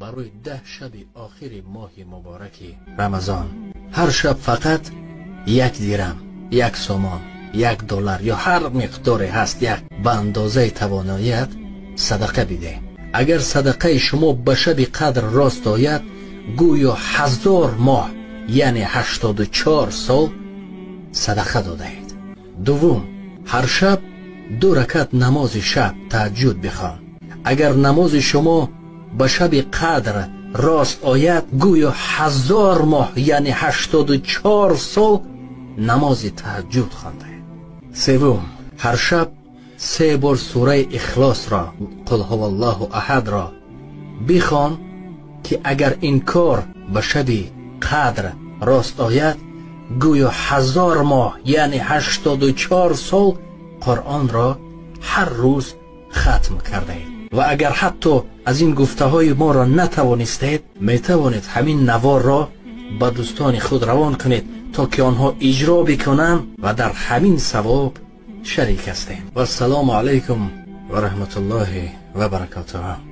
برای 10 شب آخر ماه مبارک رمضان. هر شب فقط 1 درم، 1 سومان، 1 دلار یا هر مقداری هست یک به اندازه تواناییت صدقه بده. اگر صدقه شما به شب قدر راست آید گویا 1000 ماه یعنی 84 سال صدقه داده اید. دوم، هر شب 2 رکعت نماز شب تهجد بخوان. اگر نماز شما به شب قدر راست آید گویا 1000 ماه یعنی 84 سال نماز تهجد خوانده. سوم، هر شب 3 بار سوره اخلاص را قل هو الله احد را بخوان که اگر این کار به شب قدر راست آید گویا 1000 ماه یعنی 84 سال قرآن را هر روز ختم کرده اید. و اگر حتی از این گفته های ما را نتوانستید می توانید همین نوار را به دوستان خود روان کنید تا که آنها اجرا بکنند و در همین ثواب شریک هستید. و السلام علیکم و رحمت الله و برکاته.